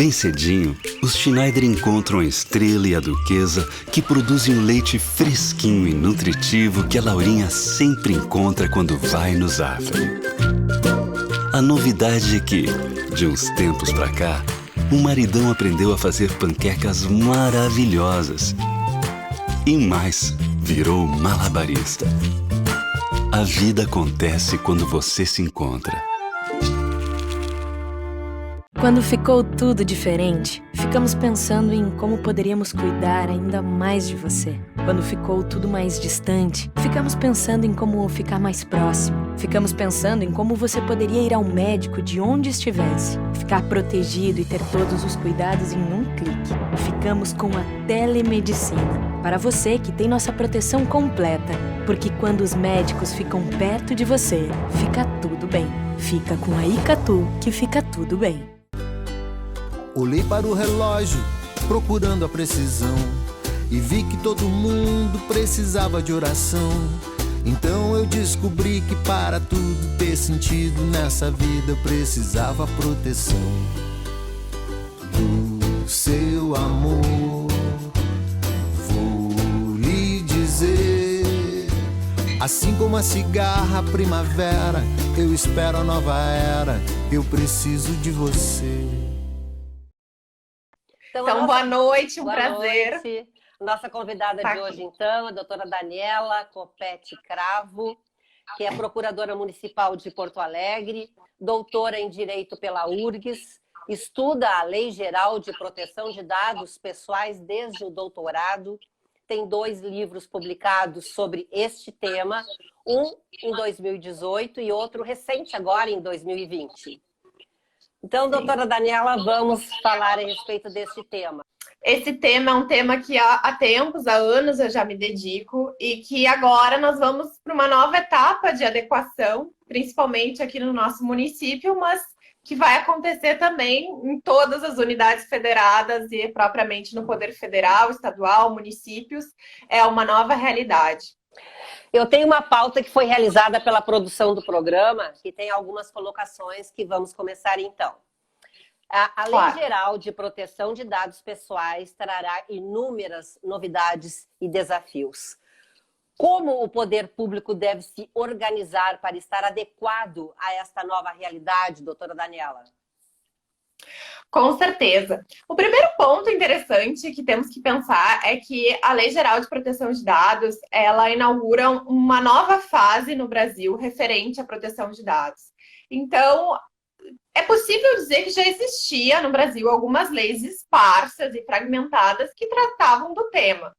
Bem cedinho, os Schneider encontram a Estrela e a Duquesa, que produzem o leite fresquinho e nutritivo que a Laurinha sempre encontra quando vai no Zafari. A novidade é que, de uns tempos pra cá, o maridão aprendeu a fazer panquecas maravilhosas. E mais, virou malabarista. A vida acontece quando você se encontra. Quando ficou tudo diferente, ficamos pensando em como poderíamos cuidar ainda mais de você. Quando ficou tudo mais distante, ficamos pensando em como ficar mais próximo. Ficamos pensando em como você poderia ir ao médico de onde estivesse, ficar protegido e ter todos os cuidados em um clique. Ficamos com a telemedicina, para você que tem nossa proteção completa. Porque quando os médicos ficam perto de você, fica tudo bem. Fica com a Icatu que fica tudo bem. Olhei para o relógio, procurando a precisão, e vi que todo mundo precisava de oração. Então eu descobri que para tudo ter sentido nessa vida eu precisava proteção do seu amor. Vou lhe dizer, assim como a cigarra primavera, eu espero a nova era, eu preciso de você. Então, boa noite, um boa prazer. Noite. Nossa convidada de hoje, então, a doutora Daniela Copete Cravo, que é procuradora municipal de Porto Alegre, doutora em Direito pela URGS, estuda a Lei Geral de Proteção de Dados Pessoais desde o doutorado, tem 2 livros publicados sobre este tema, um em 2018 e outro recente agora, em 2020. Então, doutora Daniela, vamos falar a respeito deste tema. Esse tema é um tema que há tempos, há anos eu já me dedico e que agora nós vamos para uma nova etapa de adequação, principalmente aqui no nosso município, mas que vai acontecer também em todas as unidades federadas e propriamente no Poder Federal, Estadual, municípios. É uma nova realidade. Eu tenho uma pauta que foi realizada pela produção do programa, que tem algumas colocações que vamos começar então. A Lei Geral de Proteção de Dados Pessoais trará inúmeras novidades e desafios. Como o poder público deve se organizar para estar adequado a esta nova realidade, doutora Daniela? Com certeza. O primeiro ponto interessante que temos que pensar é que a Lei Geral de Proteção de Dados, ela inaugura uma nova fase no Brasil referente à proteção de dados. Então, é possível dizer que já existia no Brasil algumas leis esparsas e fragmentadas que tratavam do tema.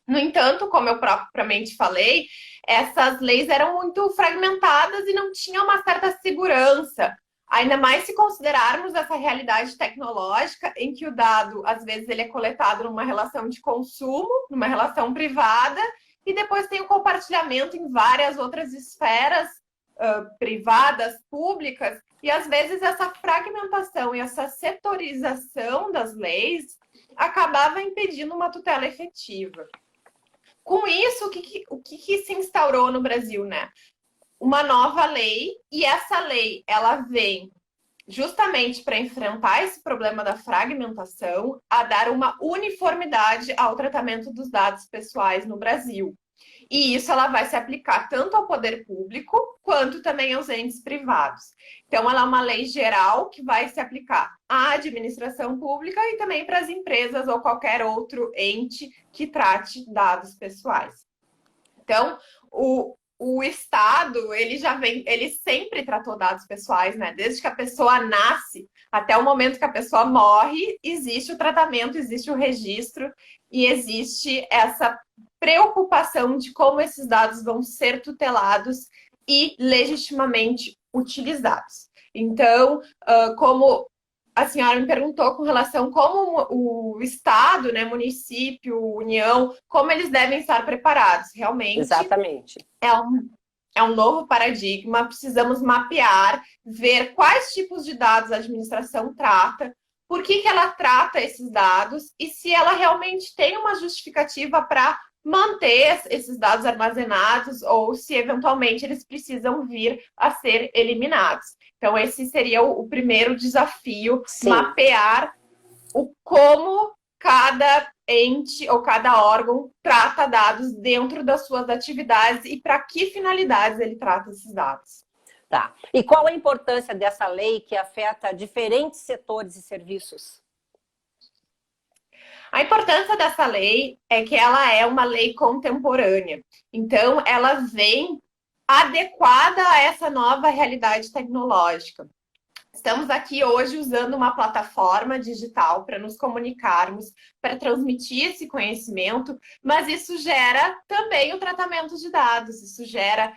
No entanto, como eu propriamente falei, essas leis eram muito fragmentadas e não tinham uma certa segurança. Ainda mais se considerarmos essa realidade tecnológica em que o dado, às vezes, ele é coletado numa relação de consumo, numa relação privada, e depois tem o compartilhamento em várias outras esferas privadas, públicas, e às vezes essa fragmentação e essa setorização das leis acabava impedindo uma tutela efetiva. Com isso, o que se instaurou no Brasil, né? Uma nova lei, e essa lei ela vem justamente para enfrentar esse problema da fragmentação, a dar uma uniformidade ao tratamento dos dados pessoais no Brasil. E isso ela vai se aplicar tanto ao poder público quanto também aos entes privados. Então, ela é uma lei geral que vai se aplicar à administração pública e também para as empresas ou qualquer outro ente que trate dados pessoais. Então, o Estado, ele sempre tratou dados pessoais, né? Desde que a pessoa nasce até o momento que a pessoa morre, existe o tratamento, existe o registro e existe essa preocupação de como esses dados vão ser tutelados e legitimamente utilizados. Então, como a senhora me perguntou com relação como o Estado, né, município, União, como eles devem estar preparados. Realmente, exatamente. É um novo paradigma, precisamos mapear, ver quais tipos de dados a administração trata, por que ela trata esses dados e se ela realmente tem uma justificativa para manter esses dados armazenados ou se eventualmente eles precisam vir a ser eliminados. Então, esse seria o primeiro desafio, sim, mapear o como cada ente ou cada órgão trata dados dentro das suas atividades e para que finalidades ele trata esses dados. Tá. E qual a importância dessa lei que afeta diferentes setores e serviços? A importância dessa lei é que ela é uma lei contemporânea. Então, ela vem adequada a essa nova realidade tecnológica. Estamos aqui hoje usando uma plataforma digital para nos comunicarmos, para transmitir esse conhecimento, mas isso gera também o tratamento de dados, isso gera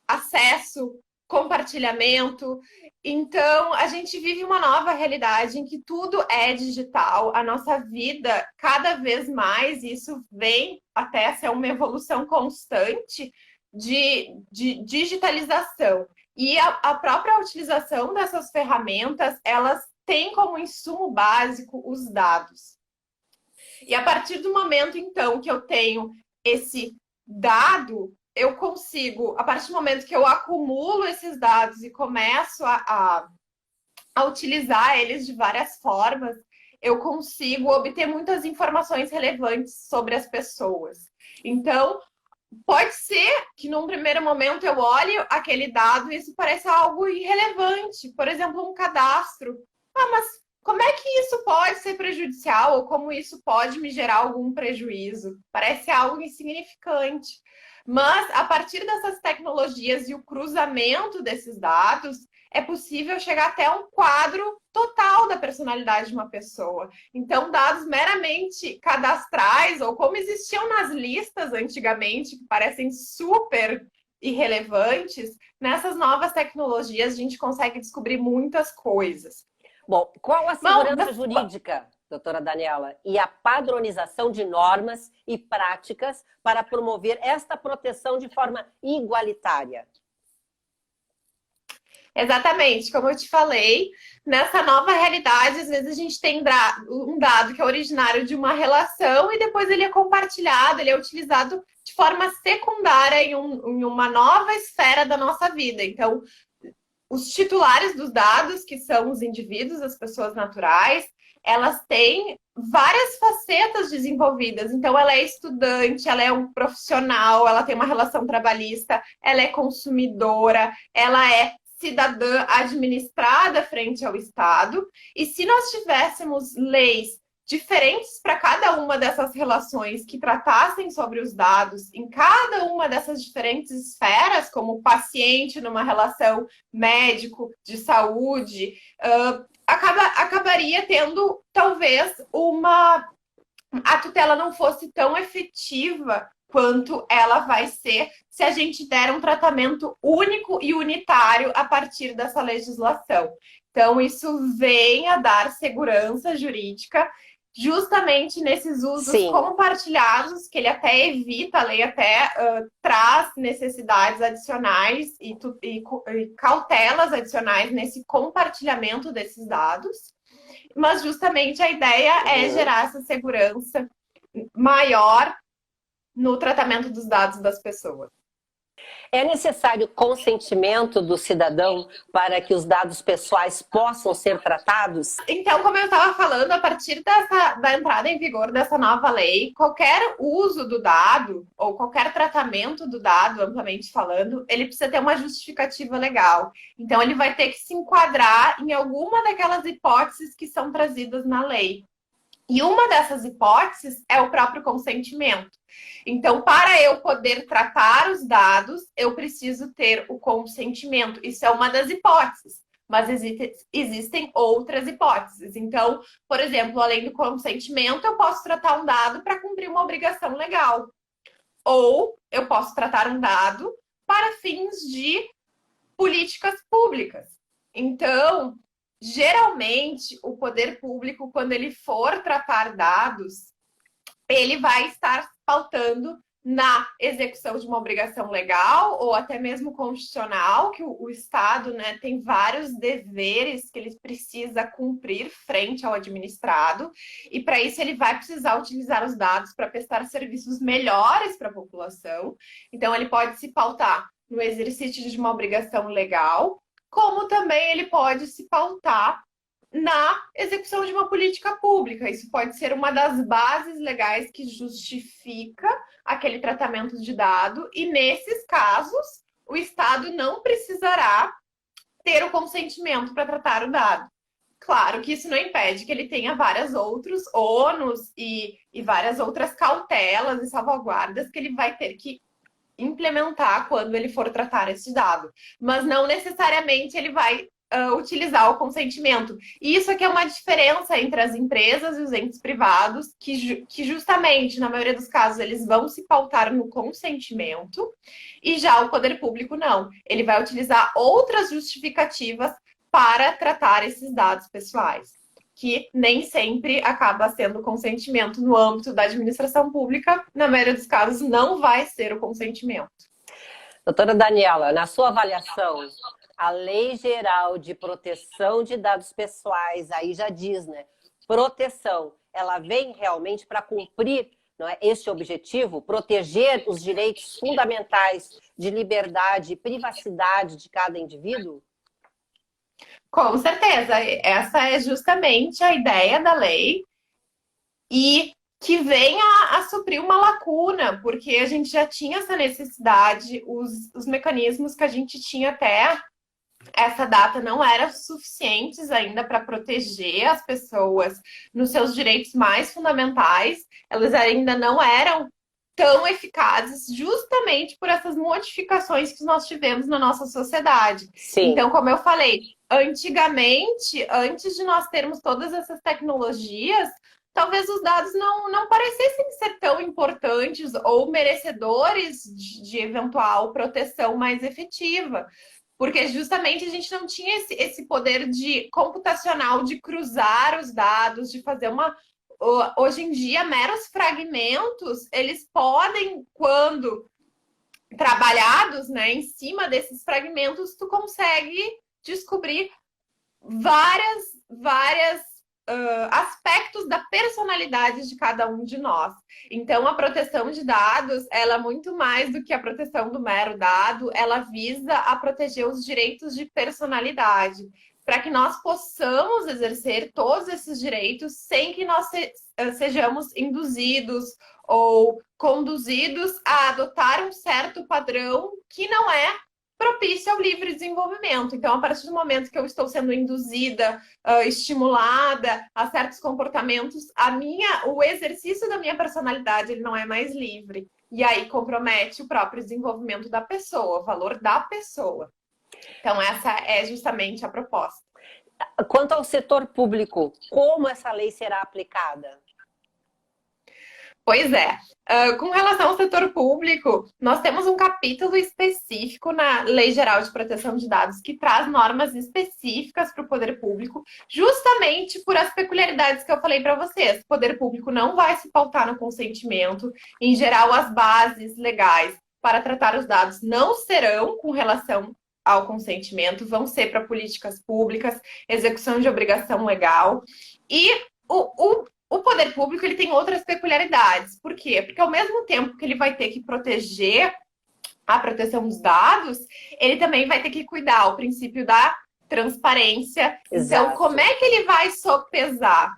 acesso, compartilhamento. Então, a gente vive uma nova realidade em que tudo é digital, a nossa vida cada vez mais, isso vem até ser uma evolução constante de digitalização. E a própria utilização dessas ferramentas, elas têm como insumo básico os dados. E a partir do momento, então, que eu tenho esse dado, eu consigo, a partir do momento que eu acumulo esses dados e começo a utilizar eles de várias formas, eu consigo obter muitas informações relevantes sobre as pessoas. Então, pode ser que num primeiro momento eu olhe aquele dado e isso pareça algo irrelevante. Por exemplo, um cadastro. Ah, mas como é que isso pode ser prejudicial ou como isso pode me gerar algum prejuízo? Parece algo insignificante. Mas, a partir dessas tecnologias e o cruzamento desses dados, é possível chegar até um quadro total da personalidade de uma pessoa. Então, dados meramente cadastrais, ou como existiam nas listas antigamente, que parecem super irrelevantes, nessas novas tecnologias a gente consegue descobrir muitas coisas. Bom, qual a segurança jurídica, doutora Daniela, e a padronização de normas e práticas para promover esta proteção de forma igualitária? Exatamente, como eu te falei, nessa nova realidade, às vezes a gente tem um dado que é originário de uma relação e depois ele é compartilhado, ele é utilizado de forma secundária em uma nova esfera da nossa vida. Então, os titulares dos dados, que são os indivíduos, as pessoas naturais, elas têm várias facetas desenvolvidas. Então, ela é estudante, ela é um profissional, ela tem uma relação trabalhista, ela é consumidora, ela é cidadã administrada frente ao Estado. E se nós tivéssemos leis diferentes para cada uma dessas relações que tratassem sobre os dados em cada uma dessas diferentes esferas, como paciente numa relação médico, de saúde, acabaria tendo, talvez, a tutela não fosse tão efetiva quanto ela vai ser se a gente der um tratamento único e unitário a partir dessa legislação. Então, isso vem a dar segurança jurídica justamente nesses usos compartilhados, que ele até evita, a lei até traz necessidades adicionais e cautelas adicionais nesse compartilhamento desses dados, mas justamente a ideia é gerar essa segurança maior no tratamento dos dados das pessoas. É necessário consentimento do cidadão para que os dados pessoais possam ser tratados? Então, como eu estava falando, a partir da entrada em vigor dessa nova lei, qualquer uso do dado ou qualquer tratamento do dado, amplamente falando, ele precisa ter uma justificativa legal. Então, ele vai ter que se enquadrar em alguma daquelas hipóteses que são trazidas na lei. E uma dessas hipóteses é o próprio consentimento. Então, para eu poder tratar os dados, eu preciso ter o consentimento. Isso é uma das hipóteses, mas existem outras hipóteses. Então, por exemplo, além do consentimento, eu posso tratar um dado para cumprir uma obrigação legal. Ou eu posso tratar um dado para fins de políticas públicas. Então, geralmente, o poder público, quando ele for tratar dados, ele vai estar pautando na execução de uma obrigação legal ou até mesmo constitucional, que o Estado, né, tem vários deveres que ele precisa cumprir frente ao administrado, e para isso ele vai precisar utilizar os dados para prestar serviços melhores para a população. Então, ele pode se pautar no exercício de uma obrigação legal, como também ele pode se pautar na execução de uma política pública. Isso pode ser uma das bases legais que justifica aquele tratamento de dado, e nesses casos, o Estado não precisará ter o consentimento para tratar o dado. Claro que isso não impede que ele tenha vários outros ônus e várias outras cautelas e salvaguardas que ele vai ter que implementar quando ele for tratar esse dado. Mas não necessariamente ele vai utilizar o consentimento. E isso aqui é uma diferença entre as empresas e os entes privados, que justamente, na maioria dos casos, eles vão se pautar no consentimento, e já o poder público não. Ele vai utilizar outras justificativas para tratar esses dados pessoais, que nem sempre acaba sendo consentimento no âmbito da administração pública. Na maioria dos casos, não vai ser o consentimento. Doutora Daniela, na sua avaliação, a Lei Geral de Proteção de Dados Pessoais, aí já diz, né? Proteção, ela vem realmente para cumprir, não é, este objetivo, proteger os direitos fundamentais de liberdade e privacidade de cada indivíduo? Com certeza, essa é justamente a ideia da lei, e que vem a suprir uma lacuna, porque a gente já tinha essa necessidade, os mecanismos que a gente tinha até essa data não eram suficientes ainda para proteger as pessoas nos seus direitos mais fundamentais, elas ainda não eram tão eficazes, justamente por essas modificações que nós tivemos na nossa sociedade. Sim. Então, como eu falei, antigamente, antes de nós termos todas essas tecnologias, talvez os dados não parecessem ser tão importantes ou merecedores de eventual proteção mais efetiva. Porque justamente a gente não tinha esse poder computacional de cruzar os dados, de fazer uma... Hoje em dia, meros fragmentos, eles podem, quando trabalhados, né, em cima desses fragmentos, tu consegue descobrir várias aspectos da personalidade de cada um de nós. Então, a proteção de dados, ela é muito mais do que a proteção do mero dado, ela visa a proteger os direitos de personalidade, para que nós possamos exercer todos esses direitos sem que nós sejamos induzidos ou conduzidos a adotar um certo padrão que não é propício ao livre desenvolvimento. Então, a partir do momento que eu estou sendo induzida, estimulada a certos comportamentos, o exercício da minha personalidade ele não é mais livre. E aí compromete o próprio desenvolvimento da pessoa, o valor da pessoa. Então, essa é justamente a proposta. Quanto ao setor público, como essa lei será aplicada? Pois é. Com relação ao setor público, nós temos um capítulo específico na Lei Geral de Proteção de Dados que traz normas específicas para o poder público, justamente por as peculiaridades que eu falei para vocês. O poder público não vai se pautar no consentimento. Em geral, as bases legais para tratar os dados não serão com relação ao consentimento, vão ser para políticas públicas, execução de obrigação legal. E o poder público ele tem outras peculiaridades. Por quê? Porque ao mesmo tempo que ele vai ter que proteger a proteção dos dados, ele também vai ter que cuidar o princípio da transparência. Exato. Então, como é que ele vai sopesar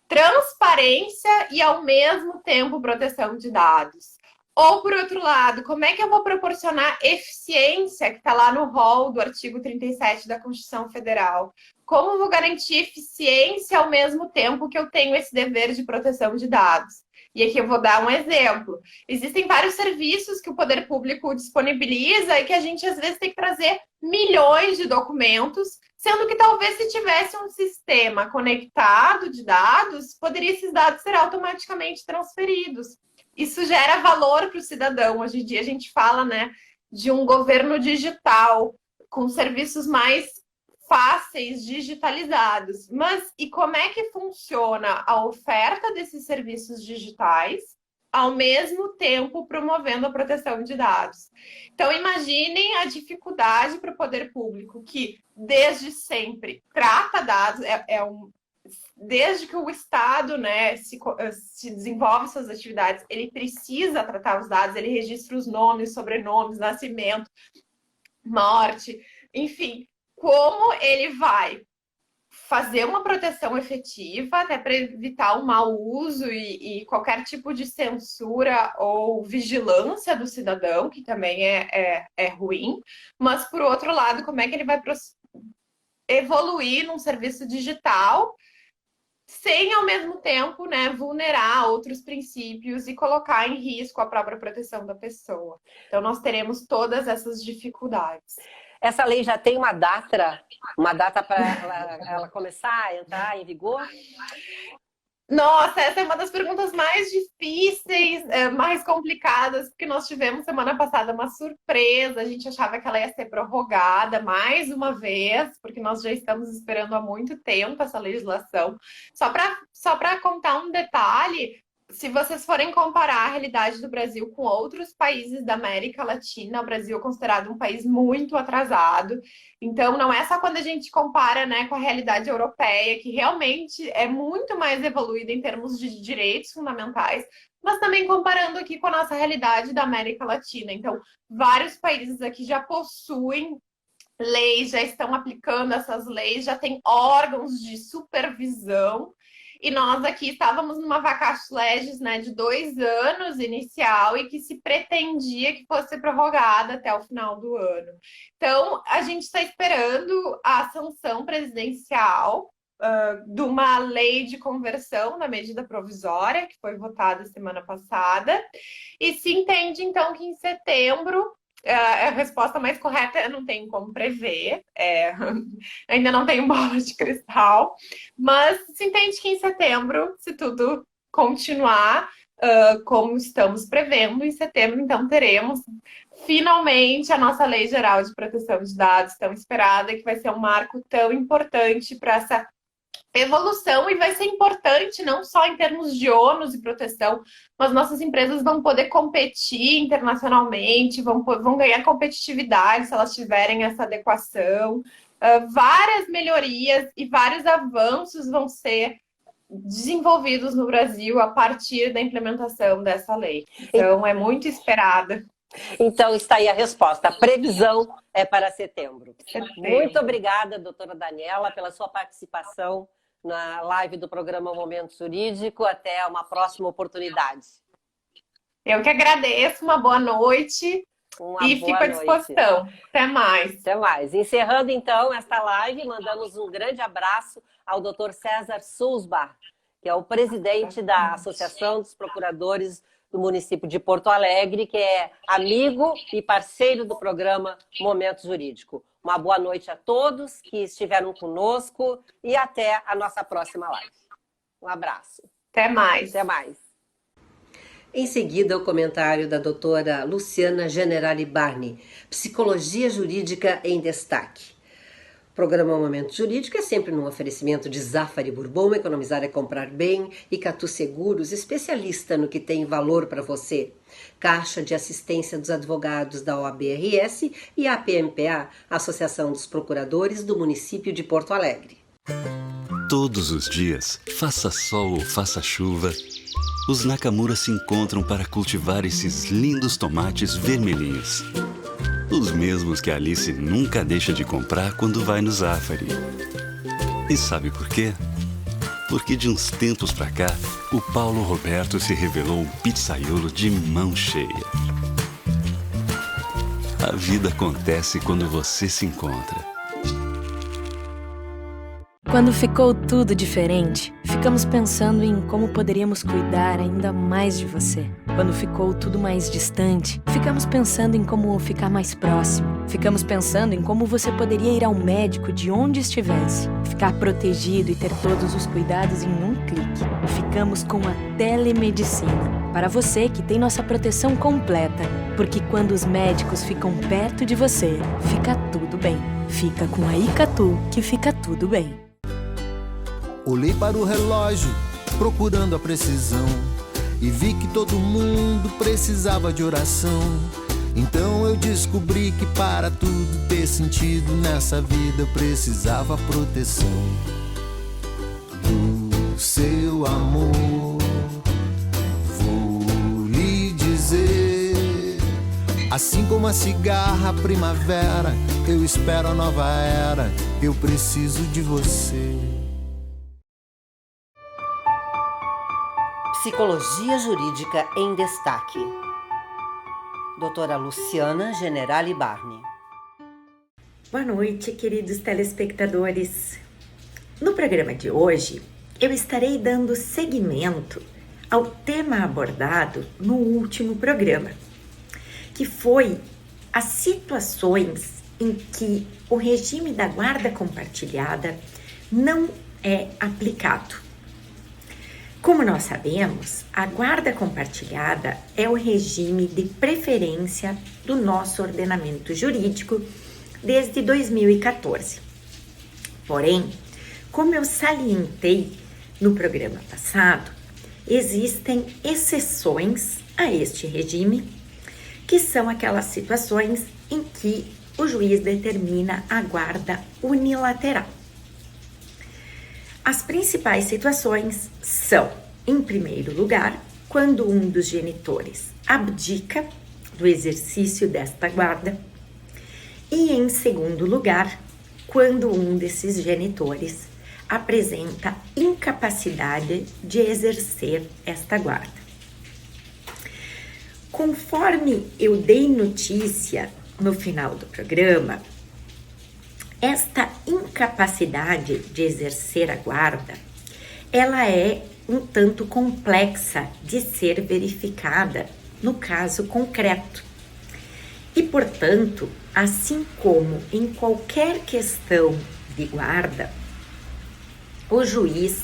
transparência e ao mesmo tempo proteção de dados? Ou, por outro lado, como é que eu vou proporcionar eficiência, que está lá no rol do artigo 37 da Constituição Federal? Como eu vou garantir eficiência ao mesmo tempo que eu tenho esse dever de proteção de dados? E aqui eu vou dar um exemplo. Existem vários serviços que o poder público disponibiliza e que a gente, às vezes, tem que trazer milhões de documentos, sendo que talvez se tivesse um sistema conectado de dados, poderia esses dados ser automaticamente transferidos. Isso gera valor para o cidadão. Hoje em dia a gente fala, né, de um governo digital, com serviços mais fáceis, digitalizados. Mas e como é que funciona a oferta desses serviços digitais, ao mesmo tempo promovendo a proteção de dados? Então, imaginem a dificuldade para o poder público, que desde sempre trata dados, desde que o Estado, né, se desenvolve suas atividades, ele precisa tratar os dados, ele registra os nomes, sobrenomes, nascimento, morte, enfim. Como ele vai fazer uma proteção efetiva, até para evitar o mau uso e qualquer tipo de censura ou vigilância do cidadão, que também é ruim. Mas, por outro lado, como é que ele vai evoluir num serviço digital sem, ao mesmo tempo, né, vulnerar outros princípios e colocar em risco a própria proteção da pessoa. Então, nós teremos todas essas dificuldades. Essa lei já tem uma data para ela começar a entrar em vigor? Nossa, essa é uma das perguntas mais difíceis, mais complicadas, porque nós tivemos semana passada uma surpresa. A gente achava que ela ia ser prorrogada mais uma vez, porque nós já estamos esperando há muito tempo essa legislação. Só para contar um detalhe, se vocês forem comparar a realidade do Brasil com outros países da América Latina, o Brasil é considerado um país muito atrasado. Então, não é só quando a gente compara, né, com a realidade europeia, que realmente é muito mais evoluída em termos de direitos fundamentais, mas também comparando aqui com a nossa realidade da América Latina. Então, vários países aqui já possuem leis, já estão aplicando essas leis, já tem órgãos de supervisão. E nós aqui estávamos numa vacatio legis, né, de 2 anos inicial e que se pretendia que fosse prorrogada até o final do ano. Então, a gente está esperando a sanção presidencial de uma lei de conversão da medida provisória, que foi votada semana passada, e se entende, então, que em setembro, a resposta mais correta é não tem como prever, ainda não tenho bola de cristal, mas se entende que em setembro, se tudo continuar como estamos prevendo, em setembro, então, teremos finalmente a nossa Lei Geral de Proteção de Dados tão esperada, que vai ser um marco tão importante para essa evolução, e vai ser importante não só em termos de ônus e proteção, mas nossas empresas vão poder competir internacionalmente, vão ganhar competitividade se elas tiverem essa adequação. Várias melhorias e vários avanços vão ser desenvolvidos no Brasil a partir da implementação dessa lei. Então, é muito esperada. Então, está aí a resposta. A previsão é para setembro. Muito obrigada, doutora Daniela, pela sua participação na live do programa Momento Jurídico. Até uma próxima oportunidade. Eu que agradeço. Uma boa noite. Fico à disposição. Até mais. Até mais. Encerrando, então, esta live, mandamos um grande abraço ao doutor César Sulzbach, que é o presidente da Associação dos Procuradores do município de Porto Alegre, que é amigo e parceiro do programa Momento Jurídico. Uma boa noite a todos que estiveram conosco e até a nossa próxima live. Um abraço. Até mais. Até mais. Em seguida, o comentário da doutora Luciana Generali Barni, Psicologia Jurídica em Destaque. O programa Momento Jurídico é sempre num oferecimento de Zafari Bourbon, economizar é comprar bem, e Catu Seguros, especialista no que tem valor para você. Caixa de Assistência dos Advogados da OAB-RS e a APMPA, Associação dos Procuradores do município de Porto Alegre. Todos os dias, faça sol ou faça chuva, os Nakamura se encontram para cultivar esses lindos tomates vermelhinhos. Os mesmos que a Alice nunca deixa de comprar quando vai no Zafari. E sabe por quê? Porque de uns tempos pra cá, o Paulo Roberto se revelou um pizzaiolo de mão cheia. A vida acontece quando você se encontra. Quando ficou tudo diferente, ficamos pensando em como poderíamos cuidar ainda mais de você. Quando ficou tudo mais distante, ficamos pensando em como ficar mais próximo. Ficamos pensando em como você poderia ir ao médico de onde estivesse, ficar protegido e ter todos os cuidados em um clique. Ficamos com a telemedicina, para você que tem nossa proteção completa, porque quando os médicos ficam perto de você, fica tudo bem. Fica com a Icatu que fica tudo bem. Olhei para o relógio, procurando a precisão, e vi que todo mundo precisava de oração. Então eu descobri que para tudo ter sentido nessa vida eu precisava proteção do seu amor. Vou lhe dizer Assim como a cigarra, a primavera, eu espero a nova era, eu preciso de você. Psicologia Jurídica em Destaque. Doutora Luciana Generali Barni. Boa noite, queridos telespectadores. No programa de hoje, eu estarei dando seguimento ao tema abordado no último programa, que foi as situações em que o regime da guarda compartilhada não é aplicado. Como nós sabemos, a guarda compartilhada é o regime de preferência do nosso ordenamento jurídico desde 2014. Porém, como eu salientei no programa passado, existem exceções a este regime, que são aquelas situações em que o juiz determina a guarda unilateral. As principais situações são, em primeiro lugar, quando um dos genitores abdica do exercício desta guarda, e em segundo lugar, quando um desses genitores apresenta incapacidade de exercer esta guarda. Conforme eu dei notícia no final do programa, esta incapacidade de exercer a guarda, ela é um tanto complexa de ser verificada no caso concreto. E, portanto, assim como em qualquer questão de guarda, o juiz,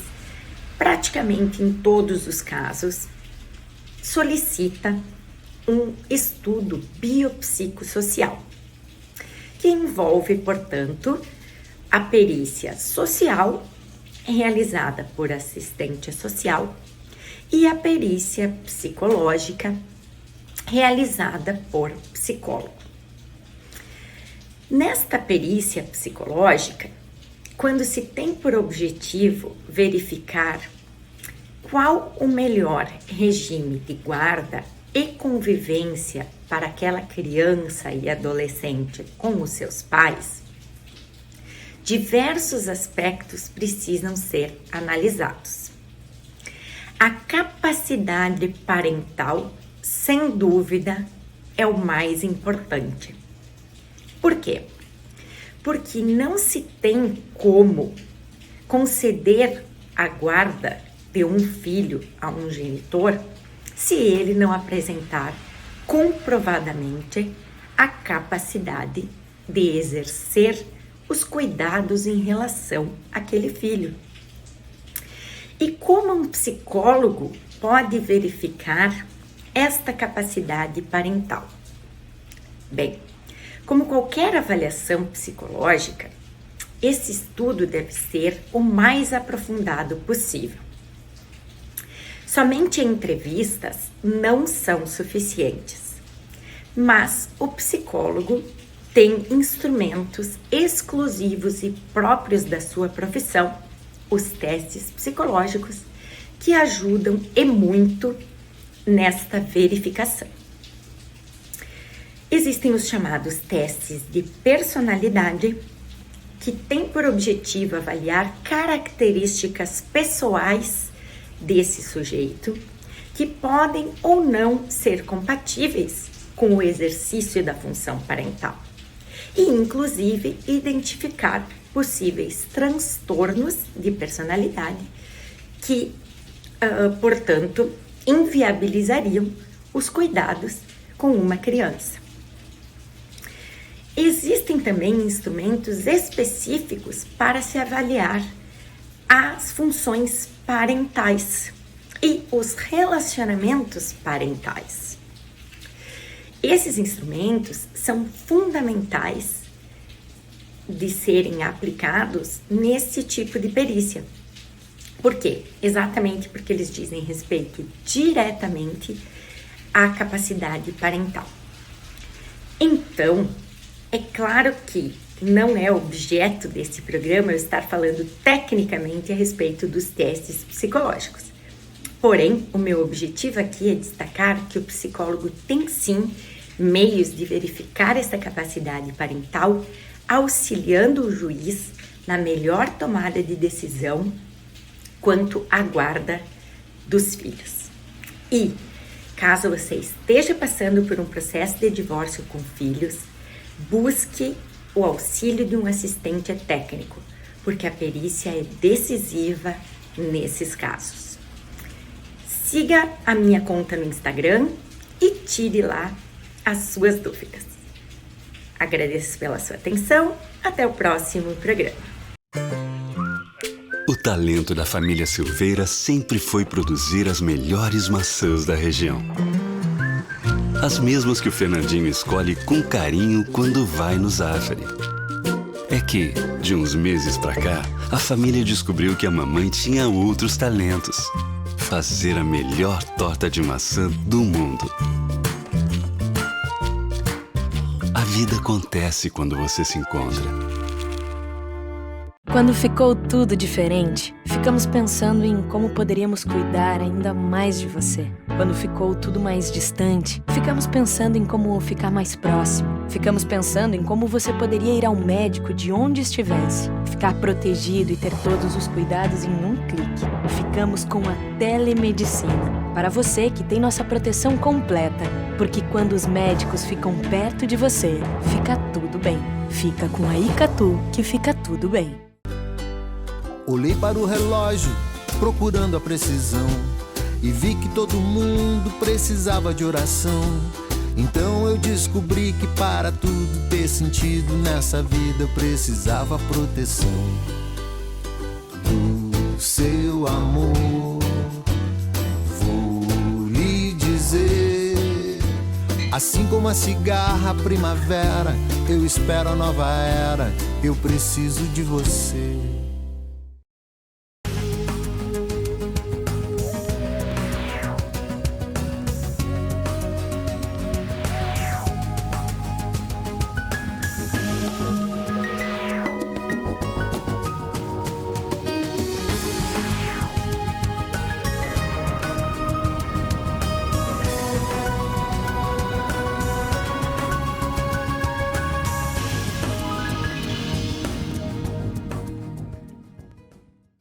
praticamente em todos os casos, solicita um estudo biopsicossocial, que envolve, portanto, a perícia social, realizada por assistente social, e a perícia psicológica, realizada por psicólogo. Nesta perícia psicológica, quando se tem por objetivo verificar qual o melhor regime de guarda e convivência para aquela criança e adolescente com os seus pais, diversos aspectos precisam ser analisados. A capacidade parental, sem dúvida, é o mais importante. Por quê? Porque não se tem como conceder a guarda de um filho a um genitor se ele não apresentar comprovadamente a capacidade de exercer os cuidados em relação àquele filho. E como um psicólogo pode verificar esta capacidade parental? Bem, como qualquer avaliação psicológica, esse estudo deve ser o mais aprofundado possível. Somente entrevistas não são suficientes, mas o psicólogo tem instrumentos exclusivos e próprios da sua profissão, os testes psicológicos, que ajudam e muito nesta verificação. Existem os chamados testes de personalidade, que têm por objetivo avaliar características pessoais desse sujeito, que podem ou não ser compatíveis com o exercício da função parental, e inclusive identificar possíveis transtornos de personalidade que, portanto, inviabilizariam os cuidados com uma criança. Existem também instrumentos específicos para se avaliar as funções parentais e os relacionamentos parentais. Esses instrumentos são fundamentais de serem aplicados nesse tipo de perícia. Por quê? Exatamente porque eles dizem respeito diretamente à capacidade parental. Então, é claro que não é objeto desse programa eu estar falando tecnicamente a respeito dos testes psicológicos. Porém, o meu objetivo aqui é destacar que o psicólogo tem sim meios de verificar essa capacidade parental, auxiliando o juiz na melhor tomada de decisão quanto à guarda dos filhos. E, caso você esteja passando por um processo de divórcio com filhos, busque o auxílio de um assistente técnico, porque a perícia é decisiva nesses casos. Siga a minha conta no Instagram e tire lá as suas dúvidas. Agradeço pela sua atenção. Até o próximo programa. O talento da família Silveira sempre foi produzir as melhores maçãs da região. As mesmas que o Fernandinho escolhe com carinho quando vai no Zafari. É que, de uns meses pra cá, a família descobriu que a mamãe tinha outros talentos. Fazer a melhor torta de maçã do mundo. A vida acontece quando você se encontra. Quando ficou tudo diferente, ficamos pensando em como poderíamos cuidar ainda mais de você. Quando ficou tudo mais distante, ficamos pensando em como ficar mais próximo. Ficamos pensando em como você poderia ir ao médico de onde estivesse, ficar protegido e ter todos os cuidados em um clique. Ficamos com a telemedicina, para você que tem nossa proteção completa, porque quando os médicos ficam perto de você, fica tudo bem. Fica com a Icatu que fica tudo bem. Olhei para o relógio, procurando a precisão, e vi que todo mundo precisava de oração. Então eu descobri que para tudo ter sentido nessa vida eu precisava proteção do seu amor. Vou lhe dizer, assim como a cigarra primavera, eu espero a nova era, eu preciso de você.